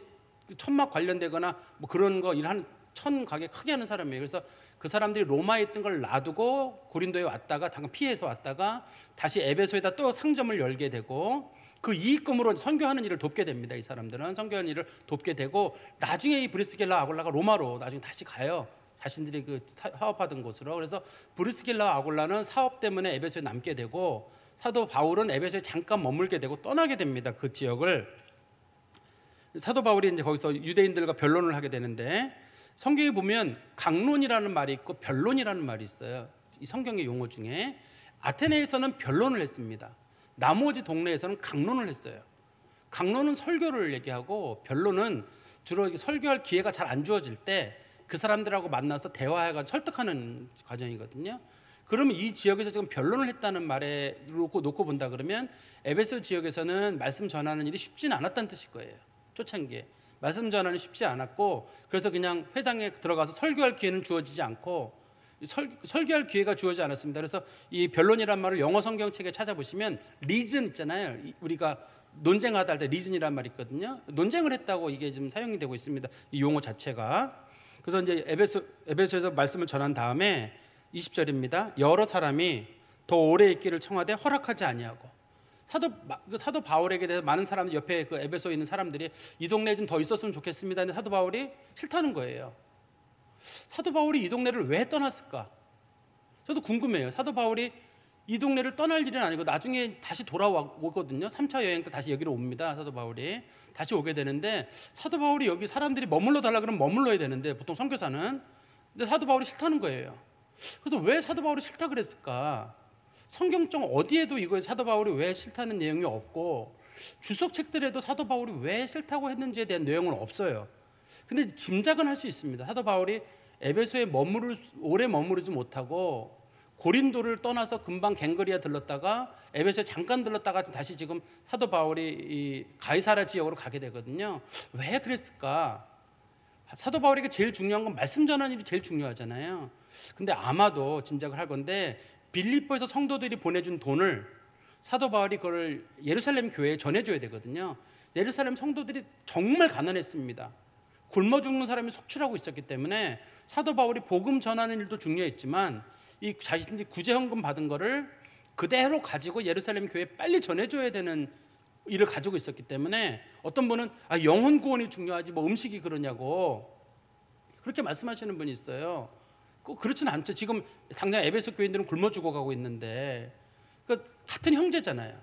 천막 관련되거나 뭐 그런 거 일하는 천 가게 크게 하는 사람이에요. 그래서 그 사람들이 로마에 있던 걸 놔두고 고린도에 왔다가 잠깐 피해서 왔다가 다시 에베소에다 또 상점을 열게 되고 그 이익금으로 선교하는 일을 돕게 됩니다. 이 사람들은 선교하는 일을 돕게 되고 나중에 이 브리스길라 아굴라가 로마로 나중에 다시 가요. 자신들이 그 사업하던 곳으로. 그래서 브리스길라 아굴라는 사업 때문에 에베소에 남게 되고 사도 바울은 에베소에 잠깐 머물게 되고 떠나게 됩니다. 그 지역을. 사도 바울이 이제 거기서 유대인들과 변론을 하게 되는데 성경에 보면 강론이라는 말이 있고 변론이라는 말이 있어요. 이 성경의 용어 중에 아테네에서는 변론을 했습니다. 나머지 동네에서는 강론을 했어요. 강론은 설교를 얘기하고 변론은 주로 설교할 기회가 잘 안 주어질 때 그 사람들하고 만나서 대화해가 설득하는 과정이거든요. 그러면 이 지역에서 지금 변론을 했다는 말에 놓고 본다 그러면 에베소 지역에서는 말씀 전하는 일이 쉽지는 않았다는 뜻일 거예요. 초창기에 말씀 전하는 쉽지 않았고 그래서 그냥 회당에 들어가서 설교할 기회는 주어지지 않고 설교할 기회가 주어지지 않았습니다. 그래서 이 변론이란 말을 영어 성경책에 찾아보시면 리즌 있잖아요. 우리가 논쟁하다 할 때 리즌이란 말이 있거든요. 논쟁을 했다고 이게 지금 사용이 되고 있습니다. 이 용어 자체가. 그래서 이제 에베소에서 말씀을 전한 다음에 20절입니다. 여러 사람이 더 오래 있기를 청하되 허락하지 아니하고. 사도 바울에게 대해서 많은 사람들 옆에 그 에베소에 있는 사람들이 이 동네에 좀 더 있었으면 좋겠습니다. 근데 사도 바울이 싫다는 거예요. 사도 바울이 이 동네를 왜 떠났을까? 저도 궁금해요. 사도 바울이 이 동네를 떠날 일은 아니고 나중에 다시 돌아오거든요. 3차 여행 때 다시 여기로 옵니다. 사도 바울이 다시 오게 되는데 사도 바울이 여기 사람들이 머물러 달라 그러면 머물러야 되는데 보통 선교사는. 근데 사도 바울이 싫다는 거예요. 그래서 왜 사도 바울이 싫다 그랬을까? 성경적 어디에도 이거에 사도 바울이 왜 싫다는 내용이 없고 주석책들에도 사도 바울이 왜 싫다고 했는지에 대한 내용은 없어요. 근데 짐작은 할 수 있습니다. 사도 바울이 에베소에 오래 머무르지 못하고 고린도를 떠나서 금방 갱그리아 들렀다가 에베소에 잠깐 들렀다가 다시 지금 사도 바울이 이 가이사라 지역으로 가게 되거든요. 왜 그랬을까? 사도 바울에게 제일 중요한 건 말씀 전하는 일이 제일 중요하잖아요. 근데 아마도 짐작을 할 건데 빌립보에서 성도들이 보내준 돈을 사도 바울이 그걸 예루살렘 교회에 전해줘야 되거든요. 예루살렘 성도들이 정말 가난했습니다. 굶어 죽는 사람이 속출하고 있었기 때문에 사도 바울이 복음 전하는 일도 중요했지만 이 자신들이 구제헌금 받은 거를 그대로 가지고 예루살렘 교회에 빨리 전해줘야 되는 일을 가지고 있었기 때문에 어떤 분은 영혼 구원이 중요하지 뭐 음식이 그러냐고 그렇게 말씀하시는 분이 있어요. 꼭 그렇진 않죠. 지금 당장 에베소 교인들은 굶어 죽어가고 있는데 같은 형제잖아요.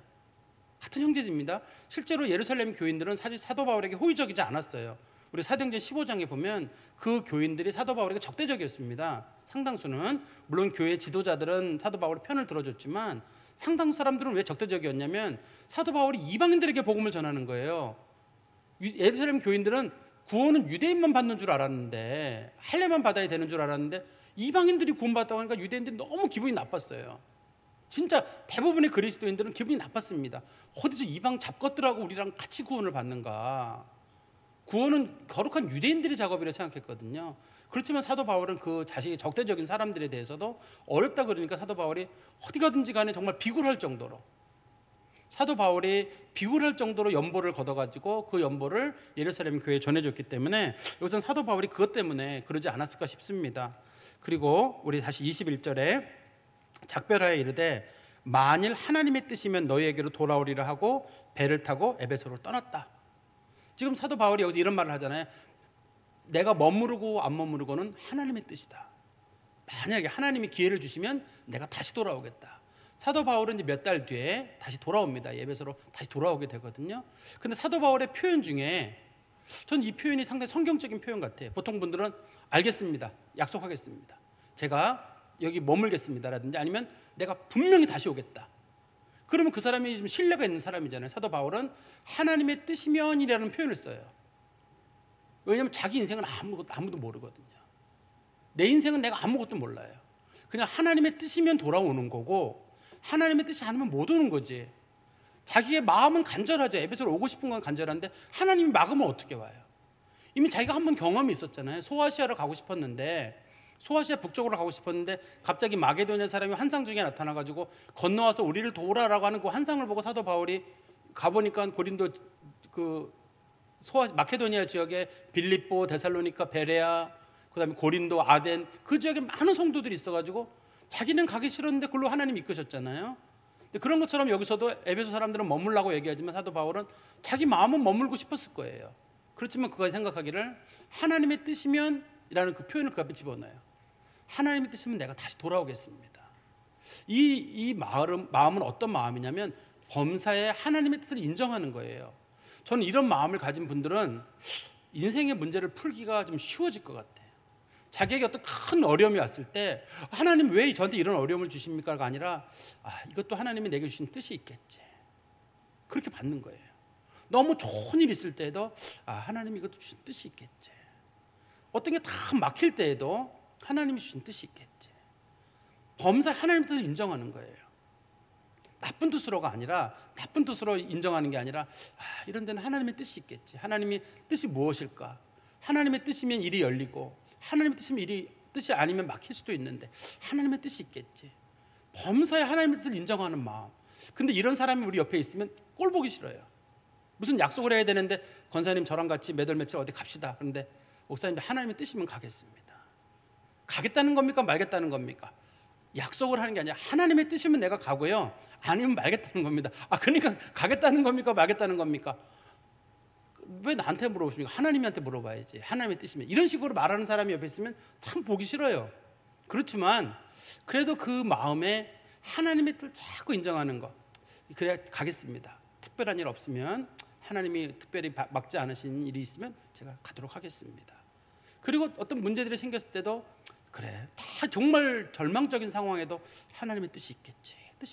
같은 형제입니다. 실제로 예루살렘 교인들은 사실 사도 바울에게 호의적이지 않았어요. 우리 사도행전 15장에 보면 그 교인들이 사도 바울에게 적대적이었습니다. 상당수는 물론 교회 지도자들은 사도 바울의 편을 들어줬지만 상당수 사람들은 왜 적대적이었냐면 사도 바울이 이방인들에게 복음을 전하는 거예요. 예루살렘 교인들은 구원은 유대인만 받는 줄 알았는데 할례만 받아야 되는 줄 알았는데 이방인들이 구원받았다고 하니까 유대인들이 너무 기분이 나빴어요. 진짜 대부분의 그리스도인들은 기분이 나빴습니다. 어디서 이방 잡것들하고 우리랑 같이 구원을 받는가. 구원은 거룩한 유대인들의 작업이라 생각했거든요. 그렇지만 사도 바울은 그 자신의 적대적인 사람들에 대해서도 어렵다 그러니까 사도 바울이 어디 가든지 간에 정말 비굴할 정도로 사도 바울이 비굴할 정도로 연보를 걷어가지고 그 연보를 예루살렘 교회에 전해줬기 때문에 여기서는 사도 바울이 그것 때문에 그러지 않았을까 싶습니다. 그리고 우리 다시 21절에 작별하여 이르되 만일 하나님의 뜻이면 너희에게로 돌아오리라 하고 배를 타고 에베소로 떠났다. 지금 사도 바울이 여기서 이런 말을 하잖아요. 내가 머무르고 안 머무르고는 하나님의 뜻이다. 만약에 하나님이 기회를 주시면 내가 다시 돌아오겠다. 사도 바울은 이제 몇 달 뒤에 다시 돌아옵니다. 에베소로 다시 돌아오게 되거든요. 근데 사도 바울의 표현 중에 전 이 표현이 상당히 성경적인 표현 같아요. 보통 분들은 알겠습니다. 약속하겠습니다. 제가 여기 머물겠습니다. 라든지 아니면 내가 분명히 다시 오겠다. 그러면 그 사람이 좀 신뢰가 있는 사람이잖아요. 사도 바울은 하나님의 뜻이면이라는 표현을 써요. 왜냐하면 자기 인생은 아무도 모르거든요. 내 인생은 내가 아무것도 몰라요. 그냥 하나님의 뜻이면 돌아오는 거고 하나님의 뜻이 아니면 못 오는 거지. 자기의 마음은 간절하죠. 에베소로 오고 싶은 건 간절한데 하나님이 막으면 어떻게 와요? 이미 자기가 한번 경험이 있었잖아요. 소아시아로 가고 싶었는데 소아시아 북쪽으로 가고 싶었는데 갑자기 마게도냐 사람이 환상 중에 나타나가지고 건너와서 우리를 도우라라고 하는 그 환상을 보고 사도 바울이 가보니까 고린도 마케도니아 지역에 빌립보, 데살로니가, 베레아, 그다음에 고린도, 아덴 그 지역에 많은 성도들이 있어가지고 자기는 가기 싫었는데 그걸로 하나님이 이끄셨잖아요. 근데 그런 것처럼 여기서도 에베소 사람들은 머물라고 얘기하지만 사도 바울은 자기 마음은 머물고 싶었을 거예요. 그렇지만 그가 생각하기를 하나님의 뜻이면 이라는 그 표현을 그 앞에 집어넣어요. 하나님의 뜻이면 내가 다시 돌아오겠습니다. 이 마음은 어떤 마음이냐면 범사에 하나님의 뜻을 인정하는 거예요. 저는 이런 마음을 가진 분들은 인생의 문제를 풀기가 좀 쉬워질 것 같아요. 자기에게 어떤 큰 어려움이 왔을 때 하나님 왜 저한테 이런 어려움을 주십니까가 아니라 이것도 하나님이 내게 주신 뜻이 있겠지. 그렇게 받는 거예요. 너무 좋은 일 있을 때에도 하나님이 이것도 주신 뜻이 있겠지. 어떤 게 다 막힐 때에도 하나님이 주신 뜻이 있겠지. 범사에 하나님의 뜻을 인정하는 거예요. 나쁜 뜻으로가 아니라 나쁜 뜻으로 인정하는 게 아니라 이런 데는 하나님의 뜻이 있겠지. 하나님의 뜻이 무엇일까? 하나님의 뜻이면 일이 열리고 하나님의 뜻이면 뜻이 아니면 막힐 수도 있는데 하나님의 뜻이 있겠지. 범사에 하나님의 뜻을 인정하는 마음. 근데 이런 사람이 우리 옆에 있으면 꼴 보기 싫어요. 무슨 약속을 해야 되는데 권사님 저랑 같이 몇 월 며칠 어디 갑시다. 그런데 목사님 하나님의 뜻이면 가겠습니다. 가겠다는 겁니까? 말겠다는 겁니까? 약속을 하는 게 아니라 하나님의 뜻이면 내가 가고요. 아니면 말겠다는 겁니다. 그러니까 가겠다는 겁니까? 말겠다는 겁니까? 왜 나한테 물어보십니까? 하나님한테 물어봐야지. 하나님의 뜻이면. 이런 식으로 말하는 사람이 옆에 있으면 참 보기 싫어요. 그렇지만 그래도 그 마음에 하나님의 뜻을 자꾸 인정하는 거. 그래야 가겠습니다. 특별한 일 없으면 하나님이 특별히 막지 않으신 일이 있으면 제가 가도록 하겠습니다. 그리고 어떤 문제들이 생겼을 때도 그래 다 정말 절망적인 상황에도 하나님의 뜻이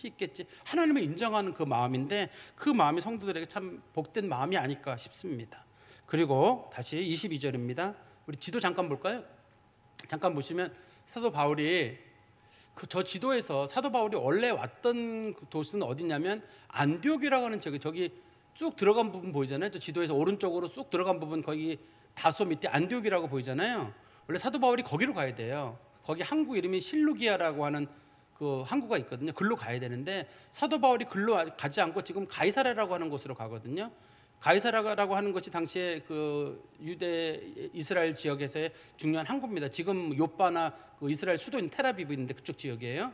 있겠지 하나님을 인정하는 그 마음인데 그 마음이 성도들에게 참 복된 마음이 아닐까 싶습니다. 그리고 다시 22절입니다. 우리 지도 잠깐 볼까요? 잠깐 보시면 사도 바울이 저 지도에서 사도 바울이 원래 왔던 그 도시는 어디냐면 안디옥이라고 하는 저기 쭉 들어간 부분 보이잖아요. 저 지도에서 오른쪽으로 쑥 들어간 부분 거기 다소 밑에 안디옥이라고 보이잖아요. 원래 사도 바울이 거기로 가야 돼요. 거기 항구 이름이 실루기아라고 하는 그 항구가 있거든요. 글로 가야 되는데 사도 바울이 글로 가지 않고 지금 가이사랴라고 하는 곳으로 가거든요. 가이사라라고 하는 것이 당시에 그 유대 이스라엘 지역에서의 중요한 항구입니다. 지금 요바나 그 이스라엘 수도인 텔아비브 있는데 그쪽 지역이에요.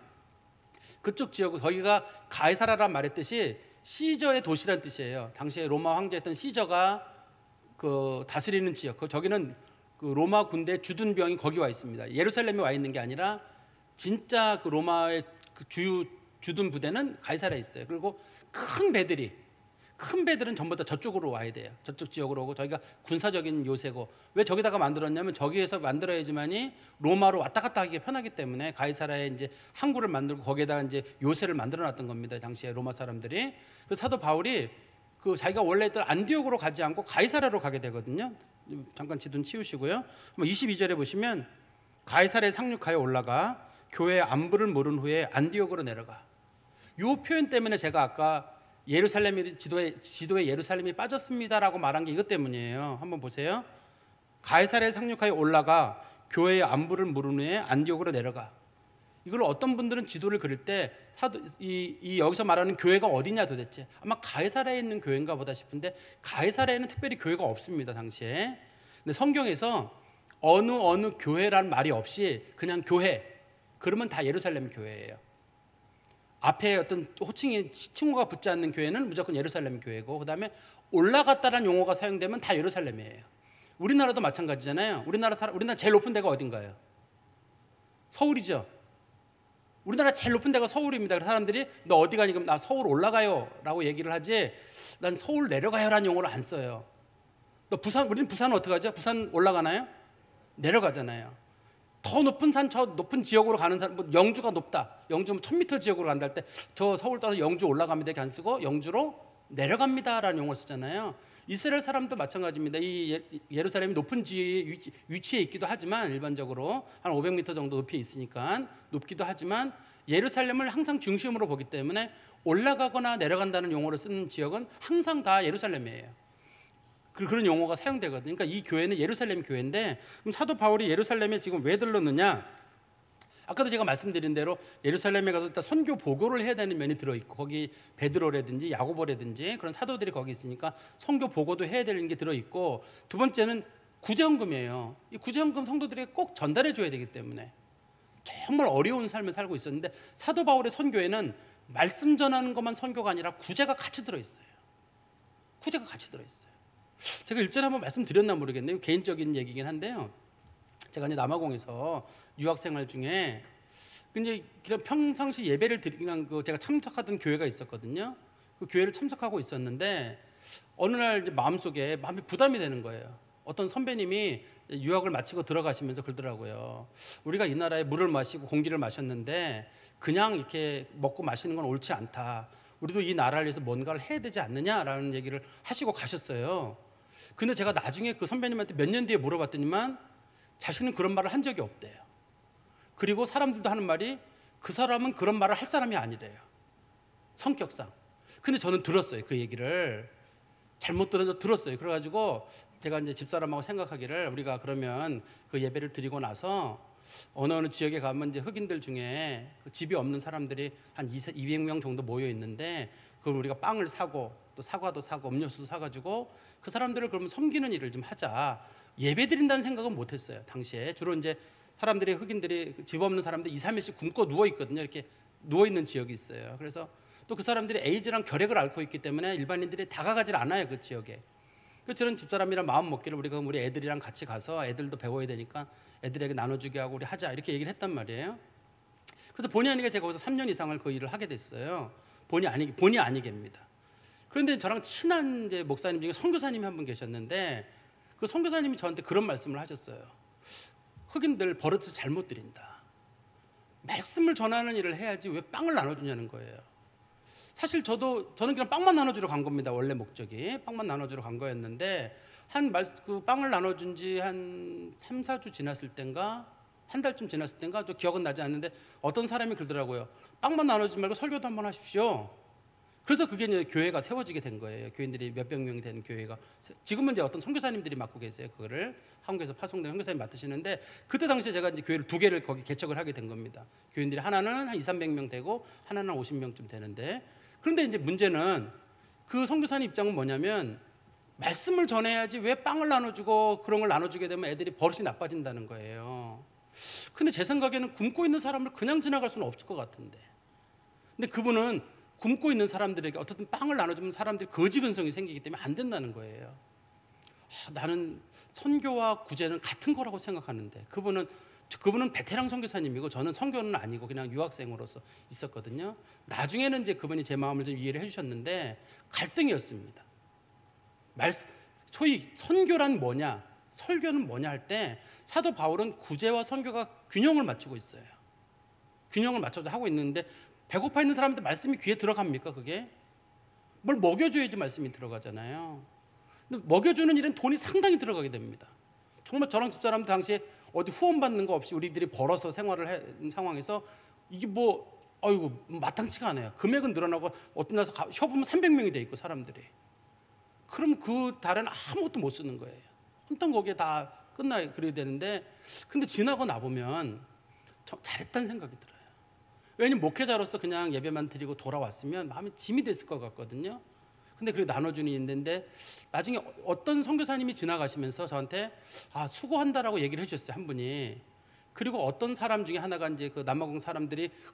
그쪽 지역, 거기가 가이사라란 말의 뜻이 시저의 도시란 뜻이에요. 당시에 로마 황제였던 시저가 그 다스리는 지역, 저기는 그 로마 군대 주둔병이 거기 와 있습니다. 예루살렘에 와 있는 게 아니라 진짜 그 로마의 그 주둔 부대는 가이사라에 있어요. 그리고 큰 배들은 전부 다 저쪽으로 와야 돼요. 저쪽 지역으로 오고, 저희가 군사적인 요새고, 왜 저기다가 만들었냐면 저기에서 만들어야지만이 로마로 왔다 갔다 하기가 편하기 때문에 가이사라에 이제 항구를 만들고 거기에다가 이제 요새를 만들어 놨던 겁니다. 당시에 로마 사람들이. 그 사도 바울이 그 자기가 원래 있던 안디옥으로 가지 않고 가이사라로 가게 되거든요. 잠깐 지도는 치우시고요. 22절에 보시면 가이사라에 상륙하여 올라가 교회의 안부를 물은 후에 안디옥으로 내려가. 이 표현 때문에 제가 아까 예루살렘이 지도에 예루살렘이 빠졌습니다라고 말한 게 이것 때문이에요. 한번 보세요. 가이사라에 상륙하여 올라가 교회의 안부를 물은 후에 안디옥으로 내려가. 이걸 어떤 분들은 지도를 그릴 때 여기서 말하는 교회가 어디냐 도대체, 아마 가이사라에 있는 교회인가 보다 싶은데 가이사라에는 특별히 교회가 없습니다 당시에. 근데 성경에서 어느 교회란 말이 없이 그냥 교회, 그러면 다 예루살렘 교회예요. 앞에 어떤 호칭이 칭호가 붙지 않는 교회는 무조건 예루살렘 교회고, 그 다음에 올라갔다라는 용어가 사용되면 다 예루살렘이에요. 우리나라도 마찬가지잖아요. 우리나라 제일 높은 데가 어딘가요? 서울이죠. 우리나라 제일 높은 데가 서울입니다. 그래서 사람들이 너 어디 가니? 그럼 나 서울 올라가요 라고 얘기를 하지, 난 서울 내려가요 라는 용어를 안 써요. 우리는 부산은 어떻게 하죠? 부산 올라가나요? 내려가잖아요. 더 높은 산, 저 높은 지역으로 가는 사람, 뭐 영주가 높다, 영주 1000m 지역으로 간다 할 때 저 서울 떠나서 영주 올라갑니다 이렇게 안 쓰고 영주로 내려갑니다라는 용어를 쓰잖아요. 이스라엘 사람도 마찬가지입니다. 이 예루살렘이 높은 지에 위치해 있기도 하지만, 일반적으로 한 500m 정도 높이에 있으니까 높기도 하지만, 예루살렘을 항상 중심으로 보기 때문에 올라가거나 내려간다는 용어를 쓰는 지역은 항상 다 예루살렘이에요. 그런 용어가 사용되거든요. 그러니까 이 교회는 예루살렘 교회인데, 그럼 사도 바울이 예루살렘에 지금 왜 들렀느냐? 아까도 제가 말씀드린 대로 예루살렘에 가서 일단 선교 보고를 해야 되는 면이 들어있고, 거기 베드로라든지 야고보라든지 그런 사도들이 거기 있으니까 선교 보고도 해야 되는 게 들어있고, 두 번째는 구제헌금이에요. 이 구제헌금 성도들에게 꼭 전달해 줘야 되기 때문에 정말 어려운 삶을 살고 있었는데, 사도 바울의 선교에는 말씀 전하는 것만 선교가 아니라 구제가 같이 들어있어요. 구제가 같이 들어있어요. 제가 일전에 한번 말씀드렸나 모르겠네요. 개인적인 얘기긴 한데요. 제가 이제 남아공에서 유학생활 중에 이제 그냥 평상시 예배를 드리는 제가 참석하던 교회가 있었거든요. 그 교회를 참석하고 있었는데 어느 날 이제 마음이 부담이 되는 거예요. 어떤 선배님이 유학을 마치고 들어가시면서 그러더라고요. 우리가 이 나라에 물을 마시고 공기를 마셨는데 그냥 이렇게 먹고 마시는 건 옳지 않다. 우리도 이 나라를 위해서 뭔가를 해야 되지 않느냐라는 얘기를 하시고 가셨어요. 근데 제가 나중에 그 선배님한테 몇 년 뒤에 물어봤더니만 자신은 그런 말을 한 적이 없대요. 그리고 사람들도 하는 말이, 그 사람은 그런 말을 할 사람이 아니래요, 성격상. 근데 저는 들었어요. 그 얘기를 잘못 들었어요. 그래가지고 제가 이제 집사람하고 생각하기를, 우리가 그러면 그 예배를 드리고 나서 어느 지역에 가면 이제 흑인들 중에 그 집이 없는 사람들이 한 200명 정도 모여 있는데, 그럼 우리가 빵을 사고 또 사과도 사고 음료수도 사가지고 그 사람들을 그러면 섬기는 일을 좀 하자. 예배 드린다는 생각은 못했어요 당시에. 주로 이제 사람들이, 흑인들이 집 없는 사람들 2, 3일씩 굶고 누워 있거든요. 이렇게 누워 있는 지역이 있어요. 그래서 또 그 사람들이 에이즈랑 결핵을 앓고 있기 때문에 일반인들이 다가가질 않아요 그 지역에. 그 저는 집사람이랑 마음 먹기를, 우리 애들이랑 같이 가서 애들도 배워야 되니까 애들에게 나눠주게 하고 우리 하자 이렇게 얘기를 했단 말이에요. 그래서 본의 아니게 제가 거기서 3년 이상을 그 일을 하게 됐어요. 본의 아니게입니다. 그런데 저랑 친한 이제 목사님 중에 선교사님이 한 분 계셨는데, 그 선교사님이 저한테 그런 말씀을 하셨어요. 흑인들 버릇을 잘못 드린다. 말씀을 전하는 일을 해야지 왜 빵을 나눠주냐는 거예요. 사실 저는 그냥 빵만 나눠주러 간 겁니다. 원래 목적이 빵만 나눠주러 간 거였는데, 그 빵을 나눠준 지 한 3, 4주 지났을 땐가, 한 달쯤 지났을 땐가, 저 기억은 나지 않는데 어떤 사람이 그러더라고요. 빵만 나눠주지 말고 설교도 한번 하십시오. 그래서 그게 이제 교회가 세워지게 된 거예요. 교인들이 몇백 명이 되는 교회가. 지금은 이제 어떤 선교사님들이 맡고 계세요. 그거를 한국에서 파송된 선교사님 맡으시는데, 그때 당시에 제가 이제 교회를 2개를 거기 개척을 하게 된 겁니다. 교인들이 하나는 한 2, 300명 되고 하나는 50명쯤 되는데, 그런데 이제 문제는 그 선교사님 입장은 뭐냐면, 말씀을 전해야지 왜 빵을 나눠주고 그런 걸 나눠주게 되면 애들이 버릇이 나빠진다는 거예요. 근데 제 생각에는 굶고 있는 사람을 그냥 지나갈 수는 없을 것 같은데, 근데 그분은 굶고 있는 사람들에게 어떻든 빵을 나눠주면 사람들이 거지근성이 생기기 때문에 안 된다는 거예요. 나는 선교와 구제는 같은 거라고 생각하는데, 그분은 베테랑 선교사님이고 저는 선교는 아니고 그냥 유학생으로서 있었거든요. 나중에는 이제 그분이 제 마음을 좀 이해를 해주셨는데 갈등이었습니다. 소위 선교란 뭐냐, 설교는 뭐냐 할 때 사도 바울은 구제와 선교가 균형을 맞추고 있어요. 균형을 맞춰서 하고 있는데, 배고파 있는 사람한테 말씀이 귀에 들어갑니까? 그게 뭘 먹여줘야지 말씀이 들어가잖아요. 근데 먹여주는 일은 돈이 상당히 들어가게 됩니다. 정말 저랑 집사람도 당시에 어디 후원 받는 거 없이 우리들이 벌어서 생활을 한 상황에서 이게 마땅치가 않아요. 금액은 늘어나고 어떤 날서 셔보면 300명이 돼 있고 사람들이. 그럼 그 달에는 아무것도 못 쓰는 거예요. 혼돈 거기에 다 그래야 되는데, 근데 지나고 나보면 잘했다는 생각이 들어요. 왜냐면 목회자로서 그냥 예배만 드리고 돌아왔으면 마음이 짐이 됐을 것 같거든요. 근데 그게 나눠주는 일인데, 나중에 어떤 선교사님이 지나가시면서 저한테 수고한다라고 얘기를 해주셨어요, 한 분이. 그리고 어떤 사람 중에 하나가 이제 그 남아공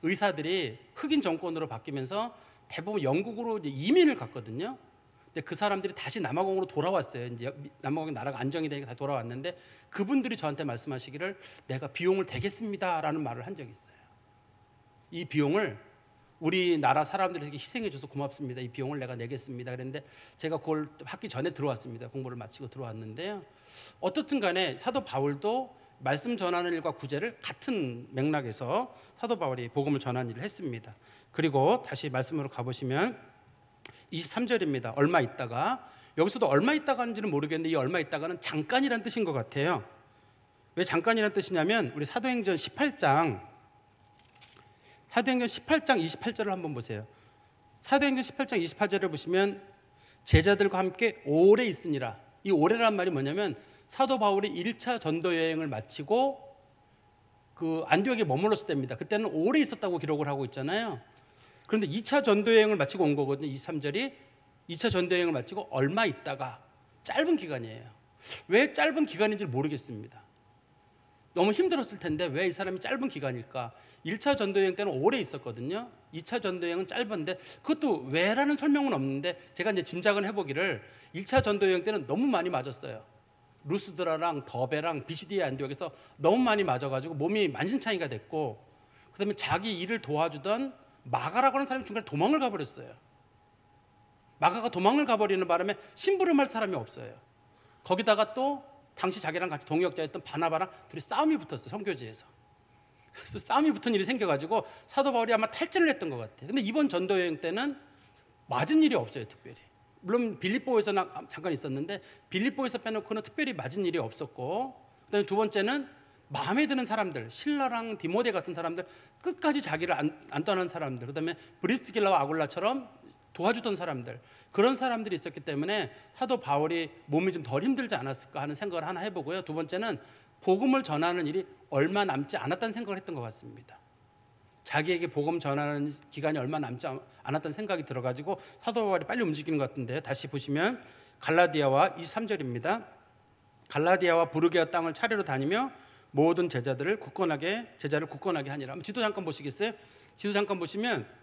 의사들이 흑인 정권으로 바뀌면서 대부분 영국으로 이제 이민을 갔거든요. 근데 그 사람들이 다시 남아공으로 돌아왔어요. 이제 남아공 나라가 안정이 되니까 다 돌아왔는데, 그분들이 저한테 말씀하시기를 내가 비용을 대겠습니다라는 말을 한 적이 있어요. 이 비용을 우리나라 사람들에게 희생해줘서 고맙습니다. 이 비용을 내가 내겠습니다. 그런데 제가 그걸 하기 전에 들어왔습니다. 공부를 마치고 들어왔는데요. 어떻든 간에 사도 바울도 말씀 전하는 일과 구제를 같은 맥락에서 사도 바울이 복음을 전하는 일을 했습니다. 그리고 다시 말씀으로 가보시면 23절입니다. 얼마 있다가, 여기서도 얼마 있다가 하는지는 모르겠는데 이 얼마 있다가는 잠깐이란 뜻인 것 같아요. 왜 잠깐이란 뜻이냐면 우리 사도행전 18장 28절을 한번 보세요. 사도행전 18장 28절을 보시면 제자들과 함께 오래 있으니라. 이 오래란 말이 뭐냐면 사도 바울이 1차 전도 여행을 마치고 그 안디옥에 머물렀을 때입니다. 그때는 오래 있었다고 기록을 하고 있잖아요. 그런데 2차 전도 여행을 마치고 온 거거든요. 23절이 2차 전도 여행을 마치고 얼마 있다가, 짧은 기간이에요. 왜 짧은 기간인지 모르겠습니다. 너무 힘들었을 텐데 왜 이 사람이 짧은 기간일까? 1차 전도여행 때는 오래 있었거든요. 2차 전도여행은 짧은데 그것도 왜라는 설명은 없는데, 제가 이제 짐작은 해보기를 1차 전도여행 때는 너무 많이 맞았어요. 루스드라랑 더베랑 비시디아 안디옥에서 너무 많이 맞아가지고 몸이 만신창이가 됐고, 그 다음에 자기 일을 도와주던 마가라고 하는 사람이 중간에 도망을 가버렸어요. 마가가 도망을 가버리는 바람에 심부름할 사람이 없어요. 거기다가 또 당시 자기랑 같이 동역자였던 바나바랑 둘이 싸움이 붙었어요. 선교지에서. 그래서 싸움이 붙은 일이 생겨가지고 사도 바울이 아마 탈진을 했던 것 같아요. 근데 이번 전도여행 때는 맞은 일이 없어요, 특별히. 물론 빌립보에서는 잠깐 있었는데 빌립보에서 빼놓고는 특별히 맞은 일이 없었고, 그다음에 두 번째는 마음에 드는 사람들, 실라랑 디모데 같은 사람들, 끝까지 자기를 안 떠난 사람들, 그다음에 브리스길라와 아굴라처럼 도와주던 사람들, 그런 사람들이 있었기 때문에 사도 바울이 몸이 좀 덜 힘들지 않았을까 하는 생각을 하나 해보고요. 두 번째는 복음을 전하는 일이 얼마 남지 않았다는 생각을 했던 것 같습니다. 자기에게 복음 전하는 기간이 얼마 남지 않았다는 생각이 들어가지고 사도 바울이 빨리 움직이는 것 같은데, 다시 보시면 갈라디아와 23절입니다. 갈라디아와 부르기아 땅을 차례로 다니며 모든 제자를 굳건하게 하니라. 지도 잠깐 보시겠어요? 지도 잠깐 보시면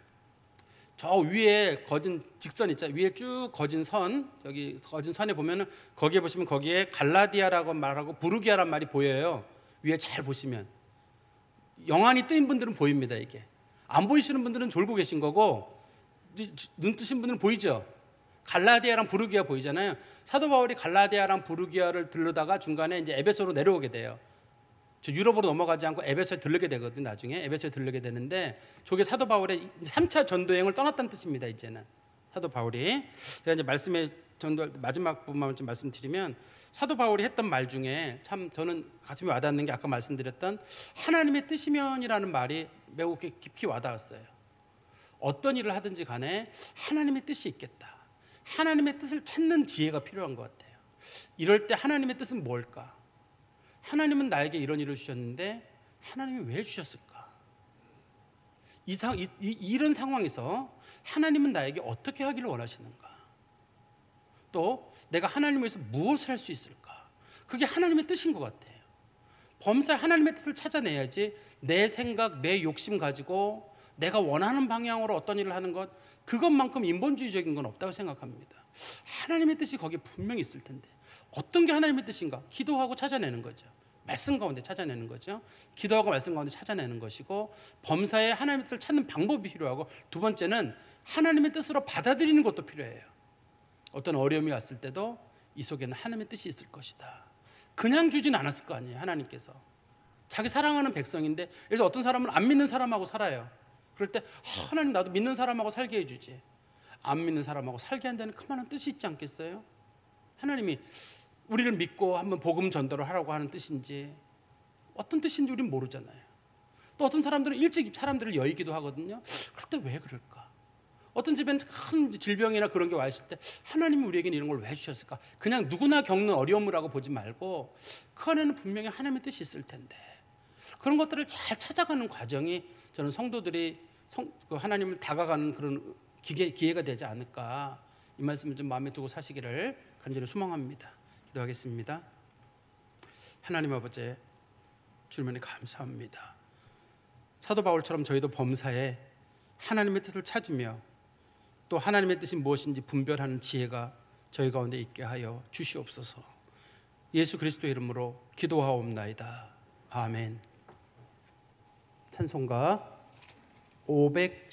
저 위에 거진 직선 있잖아요. 위에 쭉 거진 선, 여기 거진 선에 보면은 거기에 보시면 거기에 갈라디아라고 말하고 부르기아란 말이 보여요. 위에 잘 보시면 영안이 뜨인 분들은 보입니다. 이게 안 보이시는 분들은 졸고 계신 거고, 눈 뜨신 분들은 보이죠. 갈라디아랑 부르기아 보이잖아요. 사도 바울이 갈라디아랑 부르기아를 들르다가 중간에 이제 에베소로 내려오게 돼요. 저 유럽으로 넘어가지 않고 에베소에 들르게 되거든요. 나중에 에베소에 들르게 되는데, 저게 사도 바울의 3차 전도여행을 떠났다는 뜻입니다. 이제는 사도 바울이, 제가 이제 말씀의 전도 마지막 부분만 좀 말씀드리면, 사도 바울이 했던 말 중에 참 저는 가슴이 와닿는 게 아까 말씀드렸던 하나님의 뜻이면이라는 말이 매우 깊이 와닿았어요. 어떤 일을 하든지 간에 하나님의 뜻이 있겠다, 하나님의 뜻을 찾는 지혜가 필요한 것 같아요. 이럴 때 하나님의 뜻은 뭘까? 하나님은 나에게 이런 일을 주셨는데 하나님이 왜 주셨을까? 이런 상황에서 하나님은 나에게 어떻게 하기를 원하시는가? 또 내가 하나님을 위해서 무엇을 할 수 있을까? 그게 하나님의 뜻인 것 같아요. 범사에 하나님의 뜻을 찾아내야지 내 생각, 내 욕심 가지고 내가 원하는 방향으로 어떤 일을 하는 것, 그것만큼 인본주의적인 건 없다고 생각합니다. 하나님의 뜻이 거기에 분명히 있을 텐데 어떤 게 하나님의 뜻인가? 기도하고 찾아내는 거죠. 말씀 가운데 찾아내는 거죠. 기도하고 말씀 가운데 찾아내는 것이고, 범사에 하나님의 뜻을 찾는 방법이 필요하고, 두 번째는 하나님의 뜻으로 받아들이는 것도 필요해요. 어떤 어려움이 왔을 때도 이 속에는 하나님의 뜻이 있을 것이다. 그냥 주진 않았을 거 아니에요. 하나님께서 자기 사랑하는 백성인데, 예를 들어 어떤 사람은 안 믿는 사람하고 살아요. 그럴 때 하나님, 나도 믿는 사람하고 살게 해주지. 안 믿는 사람하고 살게 한다는 그만한 뜻이 있지 않겠어요? 하나님이 우리를 믿고 한번 복음 전도를 하라고 하는 뜻인지, 어떤 뜻인지 우리는 모르잖아요. 또 어떤 사람들은 일찍 사람들을 여의기도 하거든요. 그럴 때 왜 그럴까? 어떤 집에는 큰 질병이나 그런 게 와 있을 때 하나님이 우리에게는 이런 걸 왜 주셨을까? 그냥 누구나 겪는 어려움이라고 보지 말고 그 안에는 분명히 하나님의 뜻이 있을 텐데, 그런 것들을 잘 찾아가는 과정이 저는 성도들이 하나님을 다가가는 그런 기회가 되지 않을까, 이 말씀을 좀 마음에 두고 사시기를 간절히 소망합니다. 기도하겠습니다. 하나님 아버지, 주님께 감사합니다. 사도 바울처럼 저희도 범사에 하나님의 뜻을 찾으며 또 하나님의 뜻이 무엇인지 분별하는 지혜가 저희 가운데 있게 하여 주시옵소서. 예수 그리스도의 이름으로 기도하옵나이다. 아멘. 찬송가 510